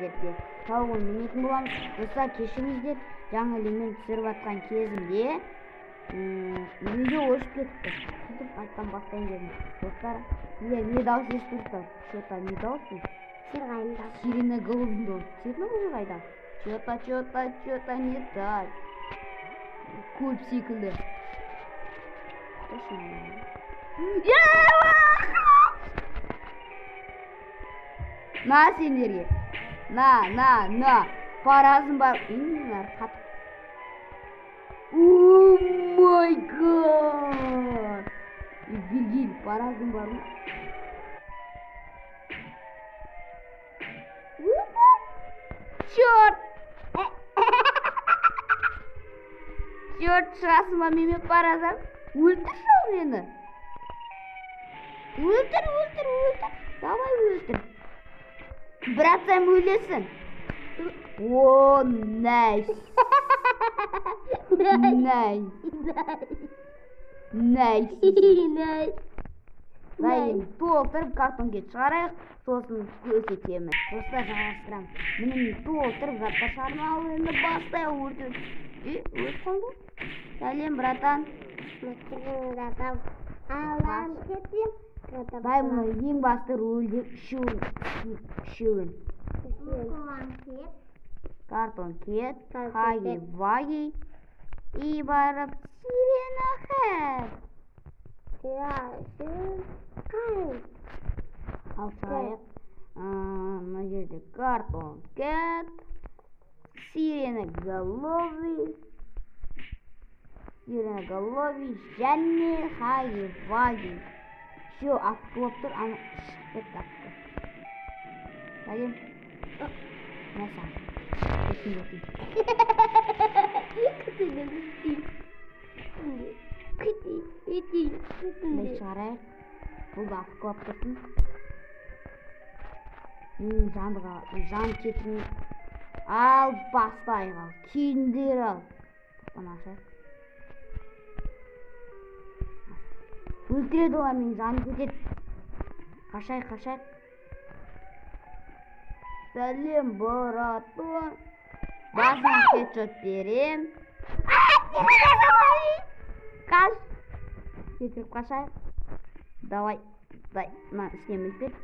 сіздерге сау болыңыздар боламын. Достар, кешіріңіздер, жаңа эле мен түсіріп жатқан кезімде видео өшіп кетті. Сөйтіп қайтадан бастайын дедім. Достар, не дауыс естіп тұрсыздар? Что-то не дауыс бұл? Сирена голубым дауыс. Сирена голубы қайда? Что-то не так. Көп секілді. На сендерге. На. Паразым бар. О май гад. Бергел, паразым бар ма? Черт! Черт, шығасың ба менімен паразам? Өлтір шау мені. Өлтір. Давай өлтір. Братцам өлесің. О, найс. Дайын толтырып картонге шығарайық, сосын көрсетемін. Достар, жалғастырамын. Міне толтырып затқа шығармалы, енді бастайық өртіп. Өрт қалды? Сәлем, братан. Дай мұны ең басты рөлде үшеуін. Картон кет, хаги-ваги и барып сирена хэт. Алшайық. Мына жерде картон кет, сирена голови және хаги-ваги. Все, атқылып тұр, аны шықпет тапты. Сәлем. Мәса. Мен шығарайық. Бұл да атқылып тұрсын. Жан кетірін ал, бастайық ал. Кейіндер ал. Бұны ашайық. Өлтіреді олар, мен жаны кетеді. Қашайық. Сәлем, братан. Басын хедшот берем. Қаш. Кетіріп қашайық. Давай. Мына істен білпет.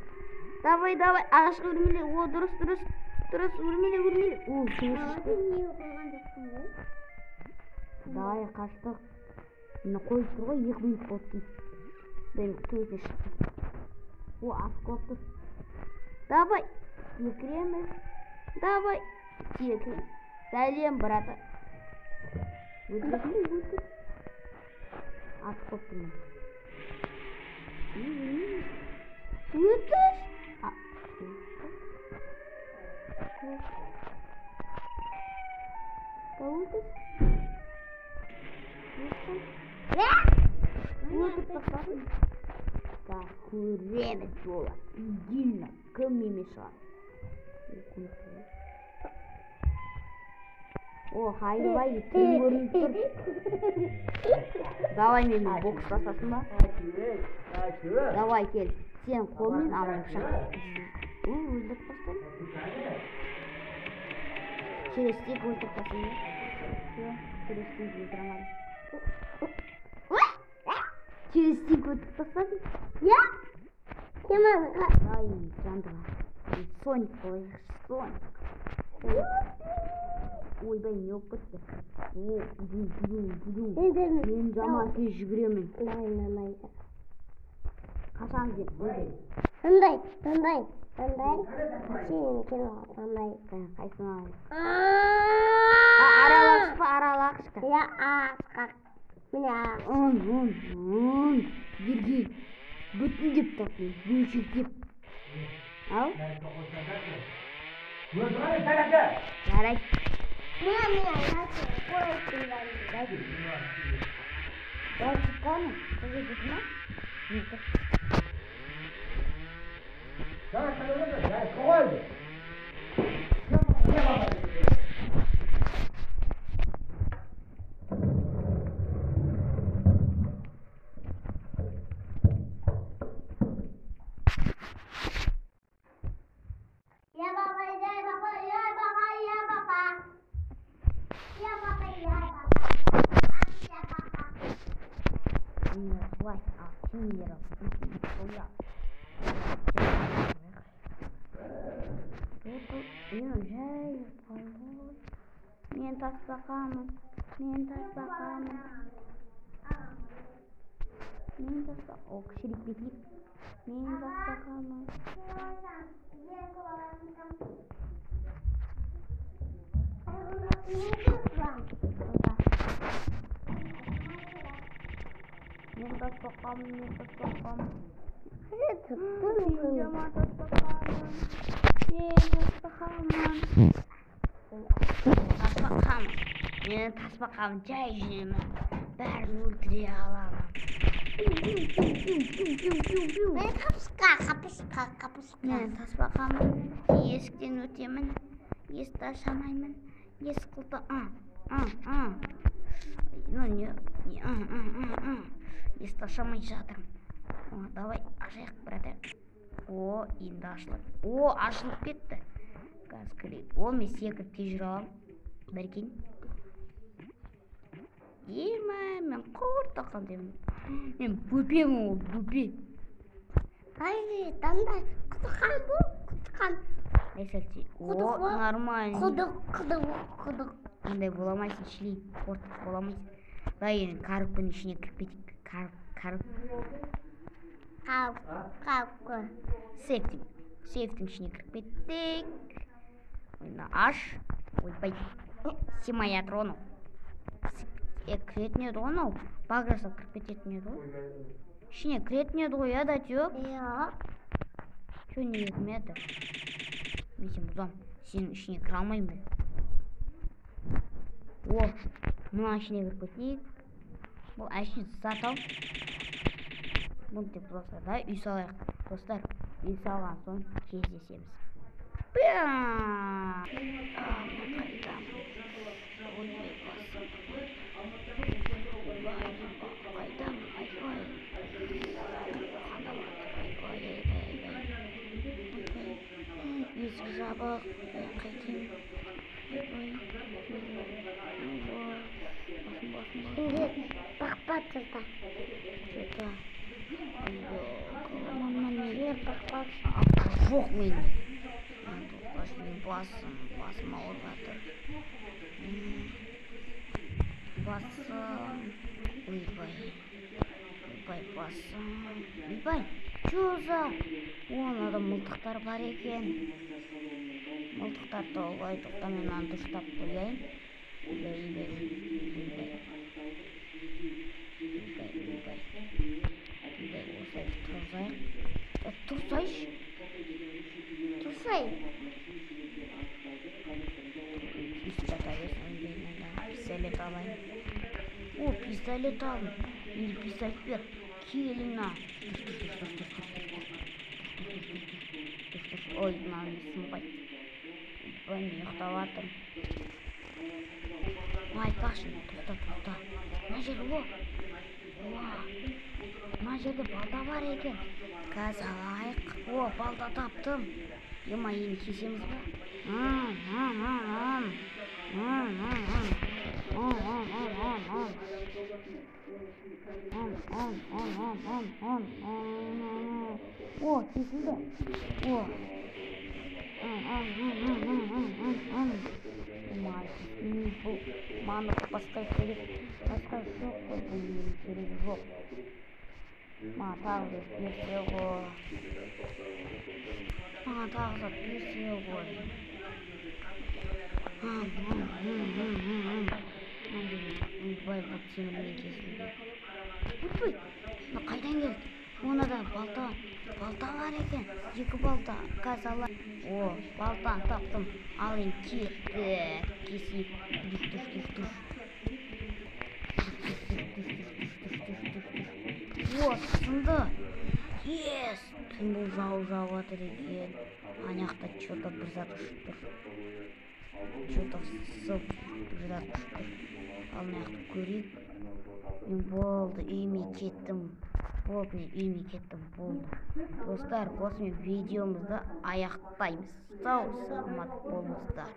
Давай. Ағашқа өрмеле. О, дұрыс. Өрмеле. О, давай, қаштық. Мына қойып тұр ғой, 2 минут болды дейді. Бәйім көзіне шықты. О, атқылып тұр. Давай. Секіреміз. Давай. Секірем. Сәлем, брата. Өтір. Атқылып тұрмын. Өтір. Өтіп тастадым. Так, көреміз бола. Идильно. Кім емес шығар. О, хайы-вай, тем көрініп тұр. Давай менің бокс жасасын ба? Давай кел. Сен қолмен алайын пышақ. Өлдіріп тастадым. Через стик өлтіріп тастадым. Через стик өлтірамадым. Через стик өлтіріп тастадым. Я? Ай, жандыға. Соник қойық, Соник. Ойбай, не болып кетті. О, бүдім. Мен жаман тез жүгіремін. Қашан деп, ойбай. Тыңдай. Сен келіп тыңдай. Қайсын алайық. Аралақшқа. Я асқақ. Міне асқақ. Бергей. Бүтін деп тақпен, бөлшектеп. Ал? Жарайды. Міне, қойсын бәрі. Шыққаны, қызы бүті ма? Ya baba, Ниндер Оя. Мен тасбақамын. О, кішірек бетлік. Мен тасбақамын. Мен тасбақамын. Мен тасбақамын жай жүремін. Бәрін өлтіре аламын. Мен қапысқа. Мен тасбақамын. Есіктен өтемін. Есікті ашамаймын. Есікті есікті ашамай жатырмын. Давай ашайық, брата. О, енді ашылып. О, ашылып кетті. Газ кірейік. О, мен секіріп те жүре аламын. Бәрекелді. Мен құртты қандаймын. Мен бөпемін, ол бөпе. Ай, таңдай. Құтқан. О, нормально. Құдық. Ондай боламайсың, шілей. Қорқып боламайсың. Дай енді коробканың ішіне кіріп кетейік. Сейфтің ішіне кіріп кеттік. Ойна аш. Ойбай. Симая тронул. Кіретін еді ғой анау. Багажға кіріп кететін еді ғой. Ішіне кіретін еді ғой, да, тек? Иә. Че неге кірмеді? Мен сен бұзам. Сенің ішіне кіре алмаймын мен. О, мына ішіне кіріп кетейік. Бұл әшейін зат ау. Бұл деп болса да үй салайық. Достар, үй салған соң кездесеміз. Есік жабық. Қайтем. Бақпа тұрда. Жоқ мен. Басым ауырып жатыр. Ойбай. Чуза. Онда мылтықтар бар екен. Мылтықтар толғай. Тоқта мен аны дұрыстап қояйын. Ойбай. Осылай тұрзайық. Тұрсайшы. Тұрсай. Пистолет алайын. О, пистолет алдым. Енді пистолет бер. Келіңа. Ой, мынаны сынбай. Мен ұйықтап жатырмын. Айтпақшы, тоқта. Мына жер мына жерде балда бар екен. Газ алайық. О, балда таптым. Ема, енді кесеміз ба? О, kesildi. О. Маны басқа керек. Басқа жоқ қой, бұл керек жоқ. Тағы берсе ғой. Ойбай, бұл темірмен кесілді. Ойбай, қайдан келді? Оны да балта бар екен. 2 балта, газ алайын. О, балтаны таптым. Ал енді кеттік. Кесейік. Түш. О, сынды. Ес! Түн бұл жауып жатыр екен. Анаяқта что-то бір зат ұшып тұр. Что-то сып бір зат ұшып тұр. Ал мынақты көрейік. Мен болды, үйіме кеттім. Болды. Достар, осымен видеомызды аяқтаймыз. Сау, саламат болыңыздар.